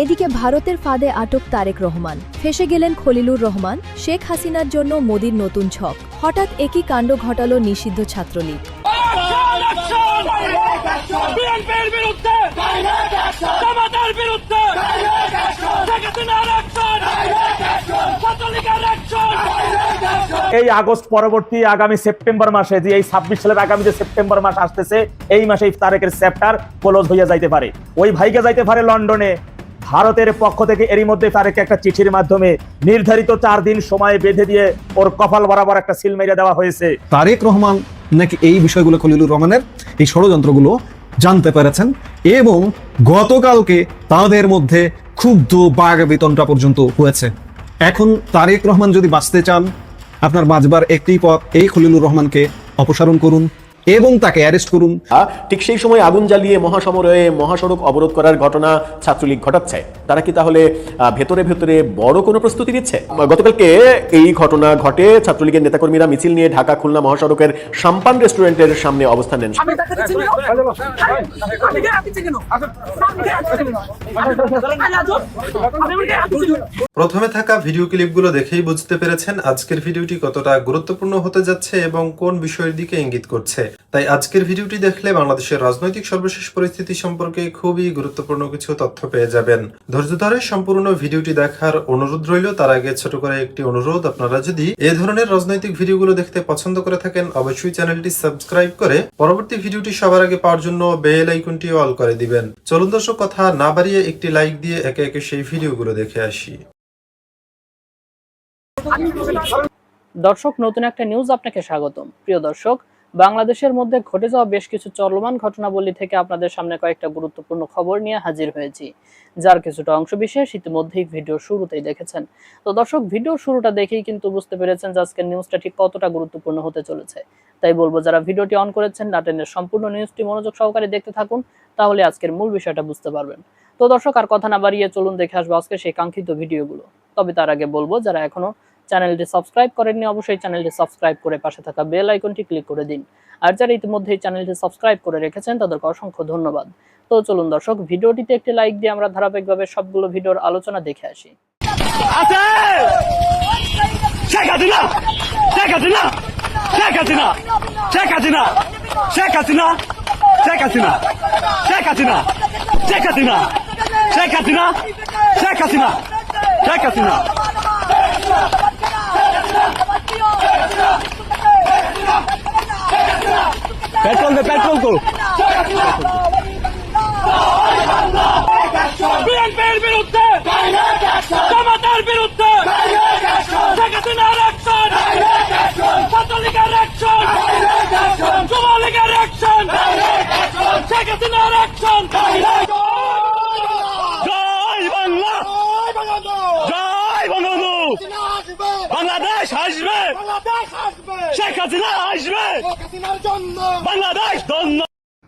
এদিকে ভারতের ফাঁদে আটক তারেক রহমান, ফেঁসে গেলেন খলিলুর রহমান। শেখ হাসিনার জন্য মোদির নতুন ছক। হঠাৎ একই কাণ্ড ঘটালো নিষিদ্ধ ছাত্রলীগ। এই আগস্ট পরবর্তী আগামী সেপ্টেম্বর মাসে, যে এই 26 সালের আগামী যে সেপ্টেম্বর মাস আসতেছে, এই মাসে তারেকের চ্যাপ্টার ক্লোজ হইয়া যাইতে পারে। ওই ভাইকে যাইতে পারে লন্ডনে। ভারতের পক্ষ থেকে এরই মধ্যে তারেক একটা চিঠির মাধ্যমে নির্ধারিত 4 দিন সময় বেঁধে দিয়ে ওর কপাল বরাবর একটা সিল মেরে দেওয়া হয়েছে। তারেক রহমান নাকি এই বিষয়গুলো খলিলুর রহমানের এই ষড়যন্ত্রগুলো জানতে পেরেছেন এবং গতকালকে তাদের মধ্যে ক্ষুব্ধ বাঘ বেতনটা পর্যন্ত হয়েছে। এখন তারেক রহমান যদি বাঁচতে চান, আপনার বাঁচবার একটি পথ, এই খলিলুর রহমানকে অপসারণ করুন এবং তাকে অ্যারেস্ট করুন। ঠিক সেই সময় আগুন জ্বালিয়ে মহাসমরে মহাসড়ক অবরোধ করার ঘটনা ছাত্রলীগ ঘটাচ্ছে। তারা কি তাহলে ভেতরে ভেতরে বড় কোনো প্রস্তুতি নিচ্ছে? গতকালকে এই ঘটনা ঘটে। ছাত্রলীগের নেতাকর্মীরা মিছিল নিয়ে ঢাকা খুলনা মহাসড়কের সাম্পান রেস্টুরেন্টের সামনে অবস্থান নেন। প্রথমে থাকা ভিডিও ক্লিপগুলো দেখেই বুঝতে পেরেছেন আজকের ভিডিওটি কতটা গুরুত্বপূর্ণ হতে যাচ্ছে এবং কোন বিষয়ের দিকে ইঙ্গিত করছে। তাই আজকের ভিডিওটি দেখলে বাংলাদেশের রাজনৈতিক সর্বশেষ পরিস্থিতি সম্পর্কে খুবই গুরুত্বপূর্ণ কিছু তথ্য পেয়ে যাবেন। ধৈর্য ধরে সম্পূর্ণ ভিডিওটি দেখার অনুরোধ রইল। তার আগে ছোট করে একটি অনুরোধ, আপনারা যদি এই ধরনের রাজনৈতিক ভিডিওগুলো দেখতে পছন্দ করে থাকেন, অবশ্যই চ্যানেলটি সাবস্ক্রাইব করে পরবর্তী ভিডিওটি সবার আগে পাওয়ার জন্য বেল আইকনটি অল করে দিবেন। চলুন দর্শক, কথা না বাড়িয়ে একটি লাইক দিয়ে একে একে সেই ভিডিওগুলো দেখে আসি। দর্শক, নতুন একটা নিউজ আপনাকে স্বাগতম। প্রিয় দর্শক, বাংলাদেশের মধ্যে ঘটে যাওয়া বেশ কিছু চলমান ঘটনাবলী থেকে আপনাদের সামনে কয়েকটা গুরুত্বপূর্ণ খবর নিয়ে হাজির হয়েছি, যার কিছুটা অংশ বিশেষ ইতিমধ্যেই ভিডিও শুরুতেই দেখেছেন। তো দর্শক, ভিডিও শুরুটা দেখেই কিন্তু বুঝতে পেরেছেন যে আজকের নিউজটা ঠিক কতটা গুরুত্বপূর্ণ হতে চলেছে। তাই বলবো, যারা ভিডিওটি অন করেছেন না টেনে সম্পূর্ণ নিউজটি মনোযোগ সহকারে দেখতে থাকুন, তাহলে আজকের মূল বিষয়টা বুঝতে পারবেন। তো দর্শক, আর কথা না বাড়িয়ে চলুন দেখে আসবো আজকে সেই কাঙ্ক্ষিত ভিডিওগুলো। তবে তার আগে বলবো, যারা এখনো চ্যানেলটি সাবস্ক্রাইব করেননি, অবশ্যই চ্যানেলটি সাবস্ক্রাইব করে পাশে থাকা বেল আইকনটি ক্লিক করে দিন। আর যারা ইতিমধ্যেই চ্যানেলটি সাবস্ক্রাইব করে রেখেছেন তাদেরকে অসংখ্য ধন্যবাদ। তো চলুন দর্শক, ভিডিওটিতে একটি লাইক দিয়ে আমরা ধারাবাহিকভাবে সবগুলো ভিডিওর আলোচনা দেখে আসি। পেট্রোল দে, পেট্রোল তো। বিএনপির বিরুদ্ধে, জামাতের বিরুদ্ধে, শেখ হাসিনার অ্যাকশন, ছাত্রলীগের অ্যাকশন, যুবলীগের অ্যাকশন, শেখ হাসিনার অ্যাকশন। জয় বাংলা, জয় বঙ্গবন্ধু, বাংলাদেশ আসবে, শেখ হাসিনা আসবে, বাংলাদেশ ধন্য।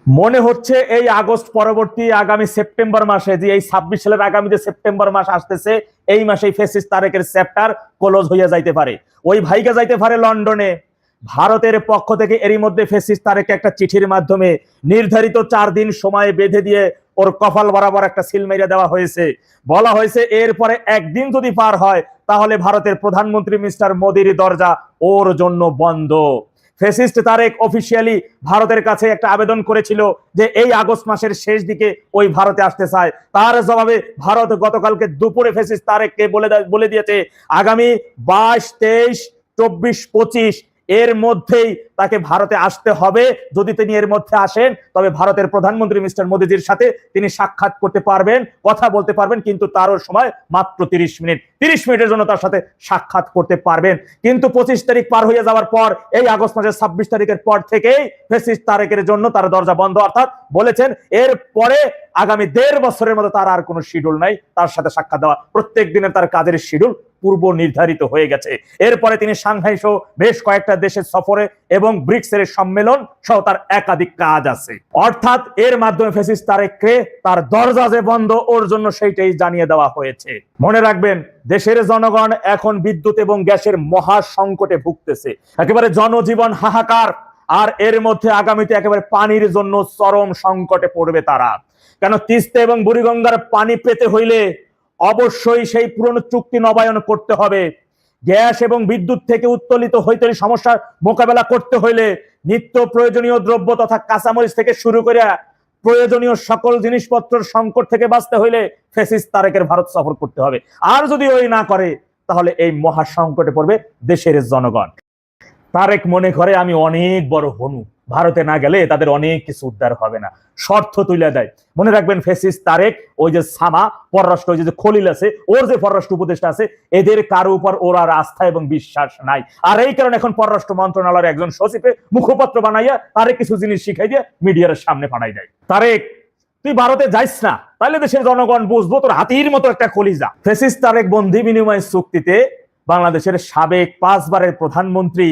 মনে হচ্ছে এই আগস্ট পরবর্তী আগামী সেপ্টেম্বর মাসে, যে এই 26 সালের আগামী যে সেপ্টেম্বর মাস আসতেছে, এই মাসে ফেসিস্ট তারেকের চ্যাপ্টার ক্লোজ হইয়া যাইতে পারে। ওই ভাইকে যাইতে পারে লন্ডনে। ভারতের পক্ষ থেকে এরই মধ্যে ফেসিস্ট তারেক একটা চিঠির মাধ্যমে নির্ধারিত 4 দিন সময় বেঁধে দিয়ে ওর কপাল বরাবর একটা সিল মেরে দেওয়া হয়েছে। বলা হয়েছে এরপরে একদিন যদি পার হয় তাহলে ভারতের প্রধানমন্ত্রী মিস্টার মোদির দরজা ওর জন্য বন্ধ। ফেসিস্ট তারেক অফিসিয়ালি ভারতের কাছে একটা আবেদন করেছিল যে এই আগস্ট মাসের শেষ দিকে ওই ভারতে আসতে চায়। তার জবাবে ভারত গতকালকে দুপুরে ফেসিস্ট তারেককে বলে দিয়েছে আগামী 22, 23, 24, 25 এর মধ্যেই তাকে ভারতে আসতে হবে। যদি তিনি এর মধ্যে আসেন তবে ভারতের প্রধানমন্ত্রী মিস্টার মোদিজির সাথে তিনি সাক্ষাৎ করতে পারবেন, কথা বলতে পারবেন, কিন্তু তারও সময় মাত্র 30 মিনিট। 30 মিনিটের জন্য তার সাথে সাক্ষাৎ করতে পারবেন। কিন্তু 25 তারিখ পার হয়ে যাওয়ার পর, এই আগস্ট মাসের 26 তারিখের পর থেকেই ফেসিস্ট তারেকের জন্য তার দরজা বন্ধ। অর্থাৎ বলেছেন এর পরে আগামী 1.5 বছরের মতো তার আর কোনো শিডিউল নাই তার সাথে সাক্ষাৎ দেওয়া। প্রত্যেক দিনের তার কাজের শিডিউল পূর্ব নির্ধারিত হয়ে গেছে। এরপরে তিনি সাংহাই সহ বেশ কয়েকটা দেশের সফরে এবং ব্রিক্সের সম্মেলন সহ তার একাধিক কাজ আছে। অর্থাৎ এর মাধ্যমে ফেসিস্ট তারেককে তার দরজা যে বন্ধ ওর জন্য সেইটাই জানিয়ে দেওয়া হয়েছে। মনে রাখবেন, দেশের জনগণ এখন বিদ্যুৎ এবং গ্যাসের মহা সংকটে ভুগতেছে, একেবারে জনজীবন হাহাকার। আর এর মধ্যে আগামীতে একেবারে পানির জন্য চরম সংকটে পড়বে তারা। কেন তিস্তা এবং বুড়িগঙ্গার পানি পেতে হইলে অবশ্যই সেই পুরনো চুক্তি নবায়ন করতে হবে। গ্যাস এবং বিদ্যুৎ থেকে উত্তোলিত হইতে সমস্যার মোকাবেলা করতে হইলে নিত্য প্রয়োজনীয় দ্রব্য তথা কাঁচামরিচ থেকে শুরু করে প্রয়োজনীয় সকল জিনিসপত্রের সংকট থেকে বাঁচতে হইলে ফ্যাসিস্ট তারেকের ভারত সফর করতে হবে। আর যদি ওই না করে তাহলে এই মহা সংকটে পড়বে দেশের জনগণ। তারেক মনে করে আমি অনেক বড় হনু, ভারতে না গেলে তাদের অনেক কিছু উদ্ধার হবে না, শর্ত তুলে দেয়। মনে রাখবেন ফ্যাসিস্ট তারেক, ওই যে সামা পররাষ্ট্র, ওই যে খলিল আছে, ওর যে পররাষ্ট্র উপদেষ্টা আছে, এদের কারো উপর ওর আর আস্থা এবং বিশ্বাস নাই। আর এই কারণে এখন পররাষ্ট্র মন্ত্রণালয়ের একজন সচিবে মুখপত্র বানাইয়া তারেক কিছু জিনিস শিখাই দিয়ে মিডিয়ার সামনে পাঠাই দেয়। তারেক তুই ভারতে যাইস না, তাহলে দেশের জনগণ বুঝবো তোর হাতির মতো একটা কলিজা। ফ্যাসিস্ট তারেক বন্দি বিনিময় চুক্তিতে বাংলাদেশের সাবেক 5 বারের প্রধানমন্ত্রী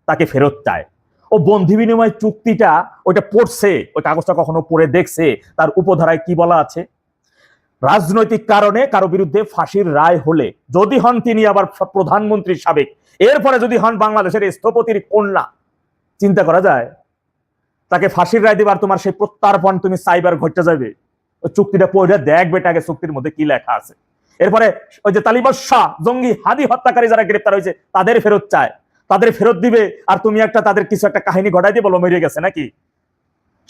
তাকে ফেরত চায়। ও বন্ধি বিনিময় চুক্তিটা ওইটা পড়ছে, ওই কাগজটা কখনো পড়ে দেখছে? তার উপধারায় কি বলা আছে? রাজনৈতিক কারণে কারো বিরুদ্ধে ফাঁসির রায় হলে যদি হন তিনি আবার প্রধানমন্ত্রী সাবেক, এরপরে যদি হন বাংলাদেশের স্থপতির কন্যা, চিন্তা করা যায় তাকে ফাঁসির রায় দিবার তোমার সেই প্রত্যার্পণ তুমি সাইবার ঘটতে যাবে? ওই চুক্তিটা পড়ে দেখ বেটাকে চুক্তির মধ্যে কি লেখা আছে। এরপরে ওই যে তালিবান শাহ জঙ্গি হাদি হত্যাকারী যারা গ্রেপ্তার হয়েছে তাদের ফেরত চায়, তাদের ফেরত দিবে, আর তুমি একটা তাদের কিছু একটা কাহিনী ঘটাই দিয়ে বলো মরে গেছে নাকি?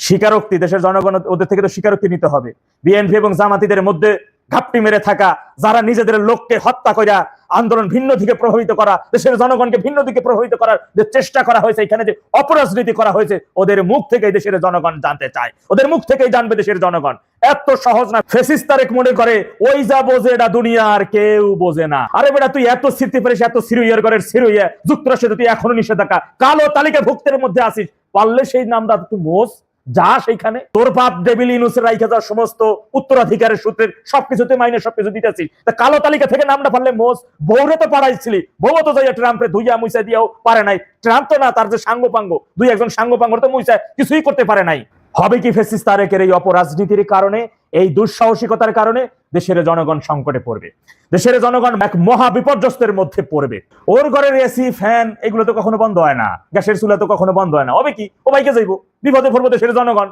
স্বীকারোক্তি, দেশের জনগণ ওদের থেকে তো স্বীকারোক্তি নিতে হবে। বিএনপি এবং জামাতিদের মধ্যে ঘাপটি মেরে থাকা, যারা নিজেদের লোককে হত্যা করা, আন্দোলন ভিন্ন দিকে প্রভাবিত করা, দেশের জনগণকে ভিন্ন দিকে প্রভাবিত করার যে চেষ্টা করা হয়েছে, এখানে যে অপরাজনীতি করা হয়েছে, ওদের মুখ থেকেই দেশের জনগণ জানতে চায়, ওদের মুখ থেকেই জানবে দেশের জনগণ। এত সহজ না। ফ্যাসিস্ট তারেক মনে করে ওই যা বোঝে এটা দুনিয়া আর কেউ বোঝে না। আরে বেটা তুই এত ছিড়তে পারিস, এত সিরুইয়ার ঘরের সিরুইয়া, যুক্তরাষ্ট্রে তুই এখনো নিষেধাজ্ঞা, কালো তালিকা ভুক্তের মধ্যে আসিস, পারলে সেই নামটা তুই মোস যা সেইখানে। তোর বাপ ডেভিল ইউনুসের রাইখা যাওয়া সমস্ত উত্তরাধিকারের সূত্রে সবকিছুতে মাইনে সবকিছু দিতেছিস, তা কালো তালিকা থেকে নামটা পারলে মোস। বউরে তো পাড়াইছিলি, বউ তো যাইয়া ট্রাম্পে ধুইয়া মুইসা দিয়েও পারে নাই। ট্রাম্প তো না, তার যে সাঙ্গপাঙ্গ, দুই একজন সাঙ্গপাঙ্গ তো মুইসা কিছুই করতে পারে নাই। হবে কি ফ্যাসিস্ট তারেকের এই অপরাজনীতির কারণে, এই দুঃসাহসিকতার কারণে দেশের জনগণ সংকটে পড়বে, দেশের জনগণ এক মহা বিপর্যস্তের মধ্যে পড়বে। ওর ঘরের এসি ফ্যান এগুলো তো কখনো বন্ধ হয় না, গ্যাসের চুলা তো কখনো বন্ধ হয় না। হবে কি, ও বাইকে যাইবো, বিপদে পড়বো দেশের জনগণ।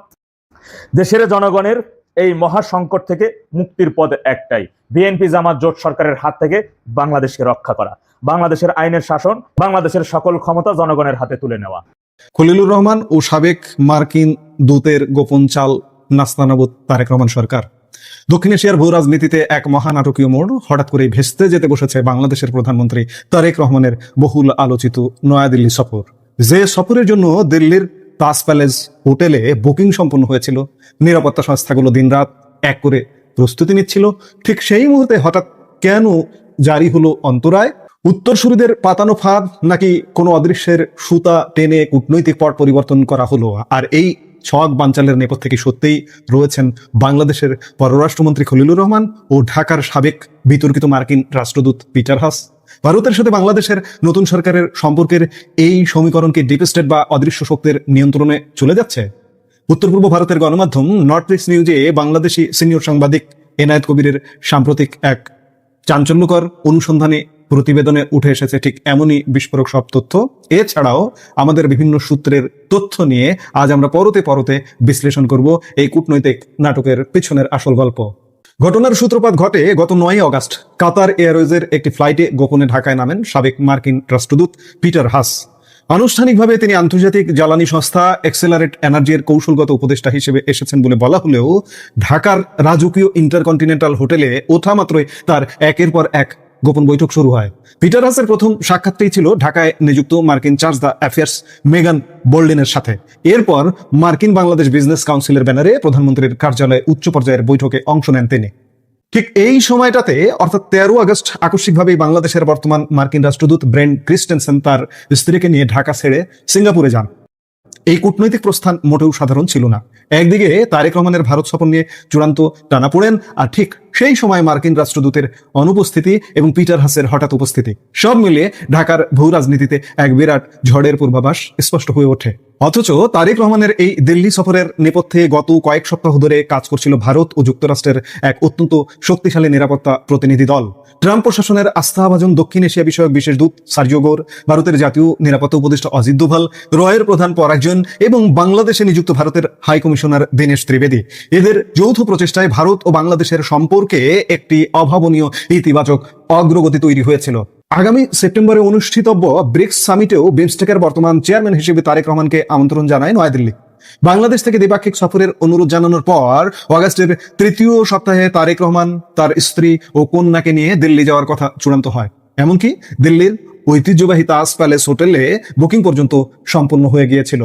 দেশের জনগণের এই মহা সংকট থেকে মুক্তির পথ একটাই, বিএনপি জামাত জোট সরকারের হাত থেকে বাংলাদেশকে রক্ষা করা, বাংলাদেশের আইনের শাসন, বাংলাদেশের সকল ক্ষমতা জনগণের হাতে তুলে নেওয়া। খলিলুর রহমান ও সাবেক মার্কিন দূতের গোপন চাল নাস্তানাবুদ তারেক রহমান সরকার। দক্ষিণ এশিয়ার ভূ রাজনীতিতে এক মহানাটকীয় মোড় হঠাৎ করে ভেস্তে যেতে বসেছে বাংলাদেশের প্রধানমন্ত্রী তারেক রহমানের বহুল আলোচিত নয়াদিল্লি সফর। যে সফরের জন্য দিল্লির তাজ প্যালেস হোটেলে বুকিং সম্পন্ন হয়েছিল, নিরাপত্তা সংস্থাগুলো দিনরাত এক করে প্রস্তুতি নিচ্ছিল, ঠিক সেই মুহূর্তে হঠাৎ কেন জারি হলো অন্তরায়? উত্তরসূরিদের পাতানো ফাঁদ, নাকি কোনো অদৃশ্যের সুতা টেনে কূটনৈতিক পট পরিবর্তন করা হলো? আর এই ছক বানচালের নেপথ্যে কি সত্যিই রয়েছেন বাংলাদেশের পররাষ্ট্রমন্ত্রী খলিলুর রহমান ও ঢাকার সাবেক বিতর্কিত মার্কিন রাষ্ট্রদূত পিটার হাস? ভারতের সাথে বাংলাদেশের নতুন সরকারের সম্পর্কের এই সমীকরণ কি ডিপ স্টেট বা অদৃশ্য শক্তির নিয়ন্ত্রণে চলে যাচ্ছে? উত্তর পূর্ব ভারতের গণমাধ্যম নর্থ ইস্ট নিউজে বাংলাদেশি সিনিয়র সাংবাদিক এনায়েত কবিরের সাম্প্রতিক এক চাঞ্চল্যকর অনুসন্ধানে প্রতিবেদনে উঠে এসেছে ঠিক এমনই বিস্ফোরক সব তথ্য। এছাড়াও আমাদের বিভিন্ন সূত্রের তথ্য নিয়ে আজ আমরা পরতে পরতে বিশ্লেষণ করব এই কূটনৈতিক নাটকের পেছনের আসল গল্প। ঘটনার সূত্রপাত ঘটে গত 9 আগস্ট। কাতার এয়ারওয়েজের একটি ফ্লাইটে গোপনে ঢাকায় নামেন সাবেক মার্কিন রাষ্ট্রদূত পিটার হাস। আনুষ্ঠানিকভাবে তিনি আন্তর্জাতিক জ্বালানি সংস্থা এক্সেলারেট এনার্জির কৌশলগত উপদেষ্টা হিসেবে এসেছেন বলে বলা হলেও ঢাকার রাজকীয় ইন্টারকন্টিনেন্টাল হোটেলে ওঠা মাত্রই তার একের পর এক গোপন বৈঠক শুরু হয়। পিটার হাসের প্রথম সাক্ষাৎটাই ছিল ঢাকায় নিযুক্ত মার্কিন চার্জ দ্য অ্যাফেয়ার্স মেগান বোল্ডেনের সাথে। এরপর মার্কিন বাংলাদেশ বিজনেস কাউন্সিলের ব্যানারে প্রধানমন্ত্রীর কার্যালয়ে উচ্চ পর্যায়ের বৈঠকে অংশ নেন তিনি। ঠিক এই সময়টাতে অর্থাৎ 13 আগস্ট আকস্মিকভাবেই বাংলাদেশের বর্তমান মার্কিন রাষ্ট্রদূত ব্রেন ক্রিস্টেনসেন তার স্ত্রীকে নিয়ে ঢাকা ছেড়ে সিঙ্গাপুরে যান। এই কূটনৈতিক প্রস্থান মোটেও সাধারণ ছিল না। একদিকে তারেক রহমানের ভারত সফর নিয়ে চূড়ান্ত টানাপোড়েন, আর ঠিক সেই সময় মার্কিন রাষ্ট্রদূতের অনুপস্থিতি এবং পিটার হাসের হঠাৎ উপস্থিতি, সব মিলিয়ে ঢাকার ভূ রাজনীতিতে এক বিরাট ঝড়ের পূর্বাভাস স্পষ্ট হয়ে ওঠে। অথচ তারেক রহমানের এই দিল্লি সফরের নেপথ্যে গত কয়েক সপ্তাহ ধরে কাজ করছিল ভারত ও যুক্তরাষ্ট্রের এক অত্যন্ত শক্তিশালী নিরাপত্তা প্রতিনিধি দল। ট্রাম্প প্রশাসনের আস্থাভাজন দক্ষিণ এশিয়া বিষয়ক বিশেষ দূত সার্জিও গোর, ভারতের জাতীয় নিরাপত্তা উপদেষ্টা অজিত দোভাল, রয়ের প্রধান পরাগজন এবং বাংলাদেশে নিযুক্ত ভারতের হাই কমিশনার দীনেশ ত্রিবেদী। এদের যৌথ প্রচেষ্টায় ভারত ও বাংলাদেশের সম্পর্কে একটি অভাবনীয় ইতিবাচক অগ্রগতি তৈরি হয়েছিল। আগামী সেপ্টেম্বরে অনুষ্ঠিতব্য ব্রিক্স সামিটেও বিমস্টেকের বর্তমান চেয়ারম্যান হিসেবে তারেক রহমানকে আমন্ত্রণ জানায় নয়াদিল্লি। বাংলাদেশ থেকে দ্বিপাক্ষিক সফরের অনুরোধ জানানোর পর অগাস্টের তৃতীয় সপ্তাহে তারেক রহমান তার স্ত্রী ও কন্যাকে নিয়ে দিল্লি যাওয়ার কথা চূড়ান্ত হয়। এমনকি দিল্লির ঐতিহ্যবাহী তাজ প্যালেস হোটেলে বুকিং পর্যন্ত সম্পন্ন হয়ে গিয়েছিল।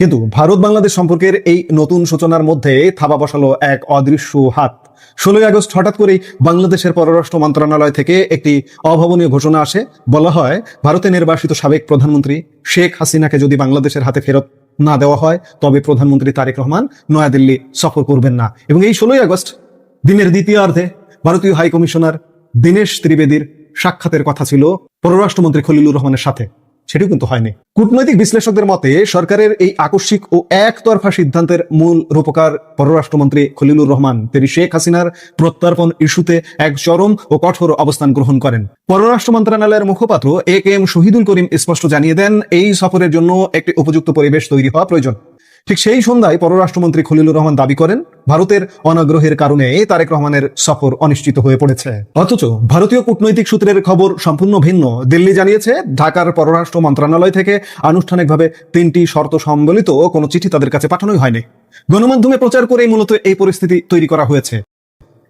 কিন্তু ভারত বাংলাদেশ সম্পর্কের এই নতুন সূচনার মধ্যে থাবা বসালো এক অদৃশ্য হাত। 16 আগস্ট হঠাৎ করেই বাংলাদেশের পররাষ্ট্র মন্ত্রণালয় থেকে একটি অভাবনীয় ঘোষণা আসে। বলা হয়, ভারতে নির্বাসিত সাবেক প্রধানমন্ত্রী শেখ হাসিনাকে যদি বাংলাদেশের হাতে ফেরত না দেওয়া হয় তবে প্রধানমন্ত্রী তারেক রহমান নয়াদিল্লি সফর করবেন না। এবং এই 16 আগস্ট দিনের দ্বিতীয়ার্ধে ভারতীয় হাই কমিশনার দীনেশ ত্রিবেদীর সাক্ষাতের কথা ছিল পররাষ্ট্রমন্ত্রী খলিলুর রহমানের সাথে, সেটিও কিন্তু হয়নি। কূটনৈতিক বিশ্লেষকদের মতে সরকারের এই আকস্মিক ও একতরফা সিদ্ধান্তের মূল রূপকার পররাষ্ট্রমন্ত্রী খলিলুর রহমান। তিনি শেখ হাসিনার প্রত্যর্পণ ইস্যুতে এক চরম ও কঠোর অবস্থান গ্রহণ করেন। পররাষ্ট্র মন্ত্রণালয়ের মুখপাত্র AK শহীদুল করিম স্পষ্ট জানিয়ে দেন, এই সফরের জন্য একটি উপযুক্ত পরিবেশ তৈরি হওয়া প্রয়োজন। ঠিক সেই সন্ধ্যায় পররাষ্ট্রমন্ত্রী খলিলুর রহমান দাবি করেন, ভারতের অনাগ্রহের কারণে তারেক রহমানের সফর অনিশ্চিত হয়ে পড়েছে। অথচ ভারতীয় কূটনৈতিক সূত্রের খবর সম্পূর্ণ ভিন্ন। দিল্লি জানিয়েছে, ঢাকার পররাষ্ট্র মন্ত্রণালয় থেকে আনুষ্ঠানিকভাবে 3টি শর্ত সম্বলিত কোনো চিঠি তাদের কাছে পাঠানোই হয়নি। গণমাধ্যমে প্রচার করেই মূলত এই পরিস্থিতি তৈরি করা হয়েছে।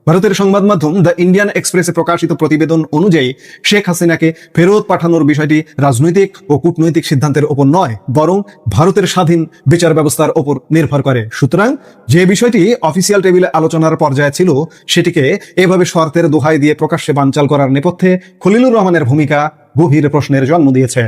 ভারতের সংবাদ মাধ্যম দ্য ইন্ডিয়ান এক্সপ্রেসে প্রকাশিত প্রতিবেদন অনুযায়ী শেখ হাসিনাকে ফেরত পাঠানোর বিষয়টি রাজনৈতিক ও কূটনৈতিক সিদ্ধান্তের ওপর নয়, বরং ভারতের স্বাধীন বিচার ব্যবস্থার ওপর নির্ভর করে। সুতরাং যে বিষয়টি অফিসিয়াল টেবিলে আলোচনার পর্যায়ে ছিল সেটিকে এভাবে শর্তের দোহাই দিয়ে প্রকাশ্যে বানচাল করার নেপথ্যে খলিলুর রহমানের ভূমিকা গভীর প্রশ্নের জন্ম দিয়েছে।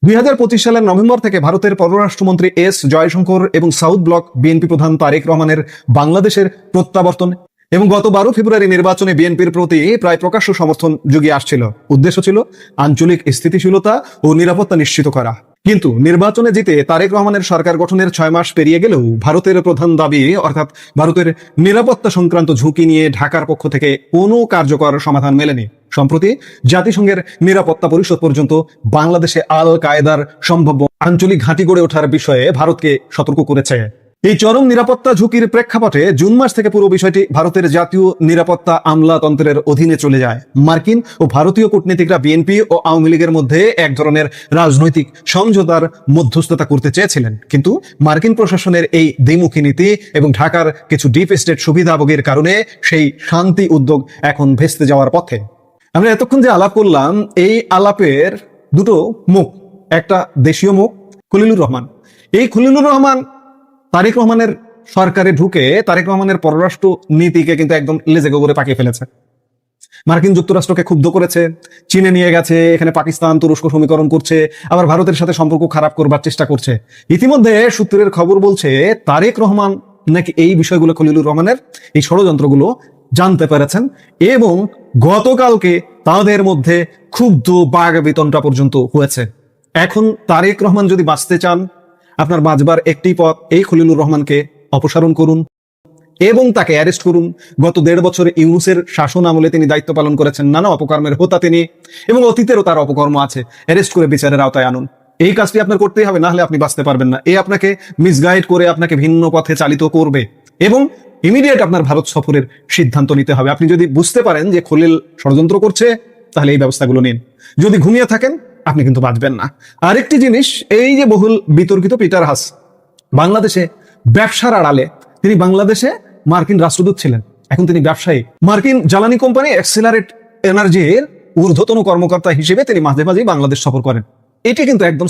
2025 সালের নভেম্বর থেকে ভারতের পররাষ্ট্রমন্ত্রী S জয়শঙ্কর এবং সাউথ ব্লক বিএনপি প্রধান তারেক রহমানের বাংলাদেশের প্রত্যাবর্তন এবং গত 12 ফেব্রুয়ারি নির্বাচনে বিএনপির প্রতি প্রায় প্রকাশ্য সমর্থন জুগিয়ে আসছিল। উদ্দেশ্য ছিল আঞ্চলিক স্থিতিশীলতা ও নিরাপত্তা নিশ্চিত করা। কিন্তু নির্বাচনে জিতে তারেক রহমানের সরকার গঠনের 6 মাস পেরিয়ে গেলেও ভারতের প্রধান দাবি অর্থাৎ ভারতের নিরাপত্তা সংক্রান্ত ঝুঁকি নিয়ে ঢাকার পক্ষ থেকে কোনো কার্যকর সমাধান মেলেনি। সম্প্রতি জাতিসংঘের নিরাপত্তা পরিষদ পর্যন্ত বাংলাদেশে আল কায়েদার সম্ভাব্য আঞ্চলিক ঘাঁটি গড়ে ওঠার বিষয়ে ভারতকে সতর্ক করেছে। এই চরম নিরাপত্তা ঝুঁকির প্রেক্ষাপটে জুন মাস থেকে পুরো বিষয়টি ভারতের জাতীয় নিরাপত্তা আমলাতন্ত্রের অধীনে চলে যায়। মার্কিন ও ভারতীয় কূটনীতিকরা বিএনপি ও আওয়ামী লীগের মধ্যে এক ধরনের রাজনৈতিক সমঝোতার মধ্যস্থতা করতে চেয়েছিলেন, কিন্তু মার্কিন প্রশাসনের এই দ্বিমুখী নীতি এবং ঢাকার কিছু ডিপ স্টেট সুবিধাভোগীর কারণে সেই শান্তি উদ্যোগ এখন ভেস্তে যাওয়ার পথে। আমরা এতক্ষণ যে আলাপ করলাম, এই আলাপের দুটো মুখ, একটা দেশীয় মুখ খলিলুর রহমান। এই খলিলুর রহমান তারেক রহমানের সরকারে ঢুকে তারেক রহমানের পররাষ্ট্র নীতিকে কিন্তু একদম লেজে গোবরে পাকিয়ে ফেলেছে। মার্কিন যুক্তরাষ্ট্রকে ক্ষুব্ধ করেছে, চীনে নিয়ে গেছে, এখানে পাকিস্তান তুরস্ক সমীকরণ করছে, আবার ভারতের সাথে সম্পর্ক খারাপ করবার চেষ্টা করছে। ইতিমধ্যে সূত্রের খবর বলছে তারেক রহমান নাকি এই বিষয়গুলো খলিলুর রহমানের এই ষড়যন্ত্রগুলো জানতে পেরেছেন এবং গতকালকে তাদের মধ্যে ক্ষুব্ধ বাঘ বেতনটা পর্যন্ত হয়েছে। এখন তারেক রহমান যদি বাঁচতে চান, আপনার বাঁচবার একটি পথ, এই খলিলুর রহমানকে অপসারণ করুন এবং তাকে অ্যারেস্ট করুন। গত 1.5 বছর ইউনূসের শাসন আমলে তিনি দায়িত্ব পালন করেছেন, নানা অপকর্মের হোতা তিনি, এবং অতীতেরও তার অপকর্ম আছে। অ্যারেস্ট করে বিচারের আওতায় আনুন। এই কাজটি আপনার করতেই হবে, না হলে আপনি বাঁচতে পারবেন না। এ আপনাকে মিসগাইড করে আপনাকে ভিন্ন পথে চালিত করবে এবং ইমিডিয়েট আপনার ভারত সফরের সিদ্ধান্ত নিতে হবে। আপনি যদি বুঝতে পারেন যে খলিল ষড়যন্ত্র করছে, তাহলে এই ব্যবস্থাগুলো নিন। যদি ঘুমিয়ে থাকেন, আপনি কিন্তু বাঁচবেন না। আরেকটি জিনিস, এই যে বহুল বিতর্কিত পিটার হাস, বাংলাদেশে ব্যবসার আড়ালে তিনি বাংলাদেশে মার্কিন রাষ্ট্রদূত ছিলেন, এখন তিনি ব্যবসায়ী। মার্কিন জ্বালানি কোম্পানি এক্সেলারেট এনার্জির ঊর্ধ্বতন কর্মকর্তা হিসেবে তিনি মাঝে মাঝেই বাংলাদেশ সফর করেন। এটি কিন্তু একদম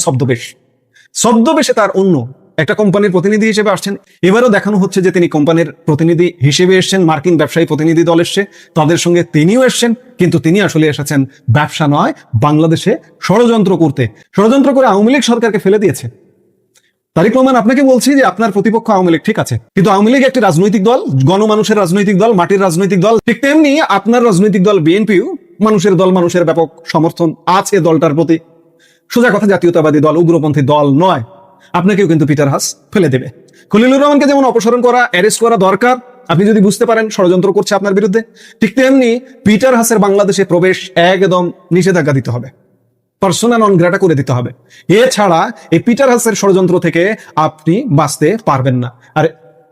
শব্দবেশে তার অন্য একটা কোম্পানির প্রতিনিধি হিসেবে আসছেন। এবারও দেখানো হচ্ছে যে তিনি কোম্পানির প্রতিনিধি হিসেবে এসছেন, মার্কিন ব্যবসায়ী প্রতিনিধি দল এসছে, তাদের সঙ্গে তিনিও এসছেন, কিন্তু তিনি আসলে এসেছেন ব্যবসা নয়, বাংলাদেশে ষড়যন্ত্র করতে। ষড়যন্ত্র করে আওয়ামী লীগ সরকারকে ফেলে দিয়েছে। তারেক রহমান, আপনাকে বলছি যে আপনার প্রতিপক্ষ আওয়ামী লীগ, ঠিক আছে, কিন্তু আওয়ামী লীগ একটি রাজনৈতিক দল, গণমানুষের রাজনৈতিক দল, মাটির রাজনৈতিক দল। ঠিক তেমনি আপনার রাজনৈতিক দল বিএনপিও মানুষের দল, মানুষের ব্যাপক সমর্থন আছে দলটার প্রতি। সোজা কথা, জাতীয়তাবাদী দল, উগ্রপন্থী দল নয়। আপনাকেও কিন্তু পিটার হাস ফেলে দেবে। খলিলুর রহমানকে যেমন অপসারণ করা, অ্যারেস্ট করা দরকার, আপনি যদি বুঝতে পারেন ষড়যন্ত্র করছে আপনার বিরুদ্ধে, ঠিক তেমনি পিটার হাসের বাংলাদেশে প্রবেশ একদম নিষেধাজ্ঞা দিতে হবে, পার্সোনা নন গ্রাটা করে দিতে হবে। এছাড়া এই পিটার হাসের ষড়যন্ত্র থেকে আপনি বাঁচতে পারবেন না। আর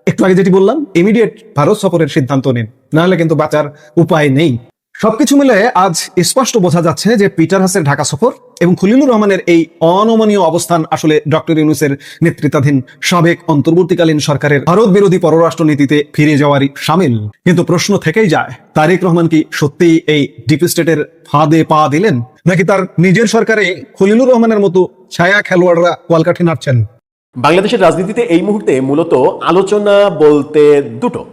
একটু আগে যেটি বললাম, ইমিডিয়েট ভারত সফরের সিদ্ধান্ত নিন, নাহলে কিন্তু বাঁচার উপায় নেই। সবকিছু মিলে আজ স্পষ্ট বোঝা যাচ্ছে যে পিটার হাসের ঢাকা সফর এবং খলিলুর রহমানের এই অনমনীয় অবস্থান আসলে ডক্টর ইউনূসের নেতৃত্বাধীন সাবেক অন্তর্বর্তীকালীন সরকারের ভারত বিরোধী পররাষ্ট্র নীতিতে ফিরে যাওয়ারই শামিল। কিন্তু প্রশ্ন থেকেই যায়, তারেক রহমান কি সত্যিই এই ডিপ স্টেটের ফাঁদে পা দিলেন, নাকি তার নিজের সরকারে খলিলুর রহমানের মতো ছায়া খেলোয়াড়রা কলকাঠি নাড়ছেন? বাংলাদেশের রাজনীতিতে এই মুহূর্তে মূলত আলোচনা বলতে দুটো।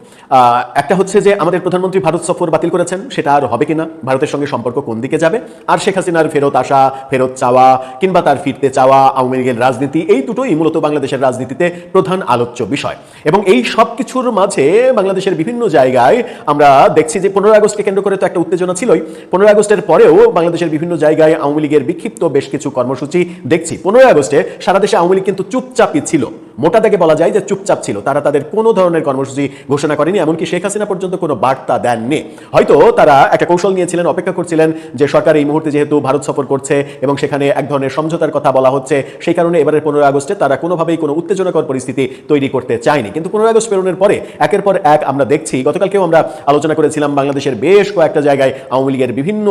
একটা হচ্ছে যে আমাদের প্রধানমন্ত্রী ভারত সফর বাতিল করেছেন, সেটা আর হবে কিনা, ভারতের সঙ্গে সম্পর্ক কোন দিকে যাবে, আর শেখ হাসিনার ফেরত আসা, ফেরত চাওয়া কিংবা তার ফিরতে চাওয়া, আওয়ামী লীগের রাজনীতি, এই দুটোই মূলত বাংলাদেশের রাজনীতিতে প্রধান আলোচ্য বিষয়। এবং এই সব কিছুর মাঝে বাংলাদেশের বিভিন্ন জায়গায় আমরা দেখছি যে 15 আগস্টকে কেন্দ্র করে তো একটা উত্তেজনা ছিলই। 15 আগস্টের পরেও বাংলাদেশের বিভিন্ন জায়গায় আওয়ামী লীগের বিক্ষিপ্ত বেশ কিছু কর্মসূচি দেখছি। 15 আগস্টে সারা দেশে আওয়ামী লীগ কিন্তু চুপচাপই ছিল, মোটা দাগে বলা যায় যে চুপচাপ ছিল। তারা তাদের কোনো ধরনের কর্মসূচি ঘোষণা করেনি, এমনকি শেখ হাসিনা পর্যন্ত কোনো বার্তা দেননি। হয়তো তারা একটা কৌশল নিয়েছিলেন, অপেক্ষা করছিলেন যে সরকার এই মুহূর্তে যেহেতু ভারত সফর করছে এবং সেখানে এক ধরনের সমঝোতার কথা বলা হচ্ছে, সেই কারণে এবারের 15 আগস্টে তারা কোনোভাবেই কোনো উত্তেজনাকর পরিস্থিতি তৈরি করতে চায়নি। কিন্তু 15 আগস্ট পেরোনোর পরে একের পর এক আমরা দেখছি, গতকালকেও আমরা আলোচনা করেছিলাম বাংলাদেশের বেশ কয়েকটা জায়গায় আওয়ামী লীগের বিভিন্ন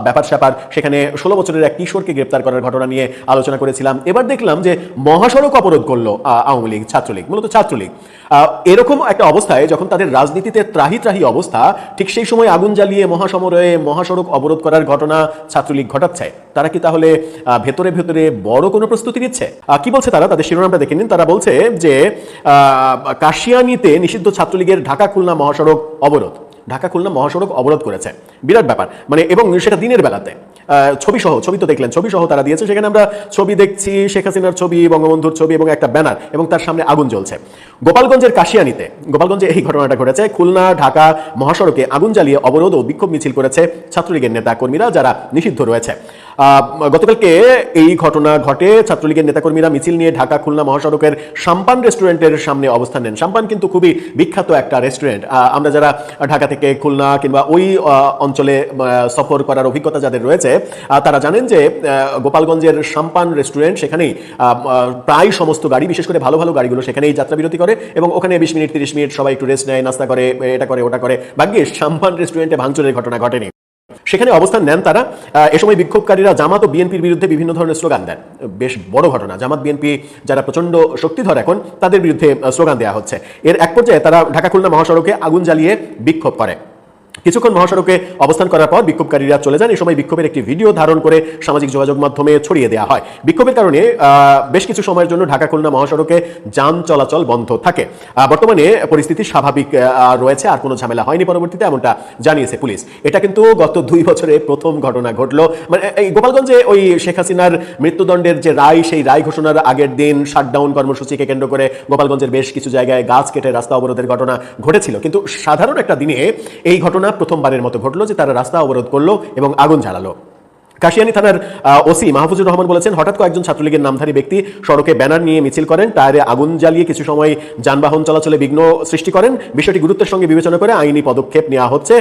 ব্যাপার স্যাপার, সেখানে 16 বছরের এক কিশোরকে গ্রেপ্তার করার ঘটনা নিয়ে আলোচনা করেছিলাম। এবার দেখলাম যে মহাসড়ক অবরোধ করলো আওয়ামী লীগ, ছাত্রলীগ, মূলত ছাত্রলীগ। এরকম একটা অবস্থায় যখন তাদের রাজনীতিতে ত্রাহি অবস্থা, ঠিক সেই সময় আগুন জ্বালিয়ে মহাসমরে মহাসড়ক অবরোধ করার ঘটনা ছাত্রলীগ ঘটাচ্ছে। তারা কি তাহলে ভেতরে ভেতরে বড় কোনো প্রস্তুতি নিচ্ছে? কি বলছে তারা? তাদের শিরোনামটা দেখে নিন। তারা বলছে যে কাশিয়ানীতে নিষিদ্ধ ছাত্রলীগের ঢাকা খুলনা মহাসড়ক অবরোধ। ঢাকা খুলনা মহাসড়ক অবরোধ করেছে, বিরাট ব্যাপার, মানে, এবং সেটা দিনের বেলাতে। ছবি তো দেখলেন, ছবি সহ তারা দিয়েছে। সেখানে আমরা ছবি দেখছি, শেখ হাসিনার ছবি, বঙ্গবন্ধুর ছবি এবং একটা ব্যানার, এবং তার সামনে আগুন জ্বলছে। গোপালগঞ্জের কাশিয়ানীতে, গোপালগঞ্জে এই ঘটনাটা ঘটেছে। খুলনা ঢাকা মহাসড়কে আগুন জ্বালিয়ে অবরোধ ও বিক্ষোভ মিছিল করেছে ছাত্রলীগের নেতা কর্মীরা, যারা নিষিদ্ধ রয়েছে। গতকালকে এই ঘটনা ঘটে। ছাত্রলীগের নেতাকর্মীরা মিছিল নিয়ে ঢাকা খুলনা মহাসড়কের সাম্পান রেস্টুরেন্টের সামনে অবস্থান নেন। সাম্পান কিন্তু খুবই বিখ্যাত একটা রেস্টুরেন্ট। আমরা যারা ঢাকা থেকে খুলনা কিংবা ওই অঞ্চলে সফর করার অভিজ্ঞতা যাদের রয়েছে, তারা জানেন যে গোপালগঞ্জের সাম্পান রেস্টুরেন্ট, সেখানেই প্রায় সমস্ত গাড়ি, বিশেষ করে ভালো ভালো গাড়িগুলো সেখানেই যাত্রা বিরতি করে এবং ওখানে 20 মিনিট 30 মিনিট সবাই একটু রেস্ট নেয়, নাস্তা করে, এটা করে ওটা করে। ভাগ্যিস সাম্পান রেস্টুরেন্টে ভাঙচুরের ঘটনা ঘটেনি। সেখানে অবস্থান নেন তারা। এ সময় বিক্ষোভকারীরা জামাত ও বিএনপির বিরুদ্ধে বিভিন্ন ধরনের স্লোগান দেন। বেশ বড় ঘটনা। জামাত বিএনপি যারা প্রচন্ড শক্তিধর এখন, তাদের বিরুদ্ধে স্লোগান দেওয়া হচ্ছে। এর এক পর্যায়ে তারা ঢাকা খুলনা মহাসড়কে আগুন জ্বালিয়ে বিক্ষোভ করে। কিছুক্ষণ মহাসড়কে অবস্থান করার পর বিক্ষোভকারীরা চলে যান। এই সময় বিক্ষোভের একটি ভিডিও ধারণ করে সামাজিক যোগাযোগ মাধ্যমে ছড়িয়ে দেওয়া হয়। বিক্ষোভের কারণে বেশ কিছু সময়ের জন্য ঢাকা খুলনা মহাসড়কে যান চলাচল বন্ধ থাকে। বর্তমানে পরিস্থিতি স্বাভাবিক রয়েছে, আর কোনো ঝামেলা হয়নি পরবর্তীতে, এমনটা জানিয়েছে পুলিশ। এটা কিন্তু গত 2 বছরে প্রথম ঘটনা ঘটলো। মানে এই গোপালগঞ্জে ওই শেখ হাসিনার মৃত্যুদণ্ডের যে রায়, সেই রায় ঘোষণার আগের দিন শাটডাউন কর্মসূচিকে কেন্দ্র করে গোপালগঞ্জের বেশ কিছু জায়গায় গাছ কেটে রাস্তা অবরোধের ঘটনা ঘটেছিল। কিন্তু সাধারণ একটা দিনে এই ঘটনা প্রথমবারের মতো ঘটলো যে তারা রাস্তা অবরোধ করলো এবং আগুন জ্বালালো। কাশিয়ানী থানার ওসি মাহফুজুর রহমান বলেছেন, হঠাৎ কয়েকজন ছাত্রলীগের নামধারী ব্যক্তি সড়কে ব্যানার নিয়ে মিছিল করেন, টায়ারে আগুন জ্বালিয়ে কিছু সময় যানবাহন চলাচলে বিঘ্ন সৃষ্টি করেন। বিষয়টি গুরুত্বের সঙ্গে বিবেচনা করে আইনি পদক্ষেপ নেওয়া হচ্ছে,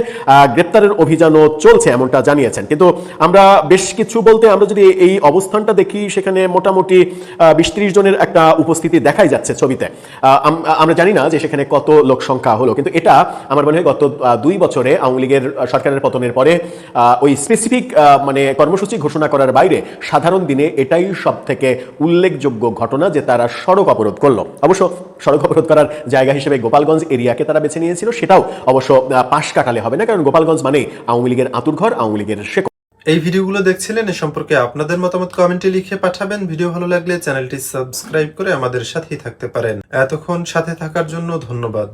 গ্রেপ্তারের অভিযানও চলছে, এমনটা জানিয়েছেন। কিন্তু আমরা বেশ কিছু বলতে, আমরা যদি এই অবস্থানটা দেখি, সেখানে মোটামুটি 20-30 জনের একটা উপস্থিতি দেখাই যাচ্ছে ছবিতে। আমরা জানি না যে সেখানে কত লোক সংখ্যা হলো, কিন্তু এটা আমার মনে হয় গত 2 বছরে আওয়ামী লীগের সরকারের পতনের পরে ওই স্পেসিফিক মানে কর্মসূচি ঘোষণা করার বাইরে সাধারণ দিনে এটাই সব থেকে উল্লেখযোগ্য ঘটনা যে তারা সড়ক অবরোধ করলো। অবশ্য সড়ক অবরোধ করার জায়গা হিসেবে গোপালগঞ্জ এরিয়াকে তারা বেছে নিয়েছিল, সেটাও অবশ্য পাশ কাটালে হবে না, কারণ গোপালগঞ্জ মানে আওয়ামী লীগের আঁতুড়ঘর, আওয়ামী লীগের শেকড়। এই ভিডিওগুলো দেখছিলেন, এ সম্পর্কে আপনাদের মতামত কমেন্টে লিখে পাঠাবেন। ভিডিও ভালো লাগলে চ্যানেলটি সাবস্ক্রাইব করে আমাদের সাথেই থাকতে পারেন। এতক্ষণ সাথে থাকার জন্য ধন্যবাদ।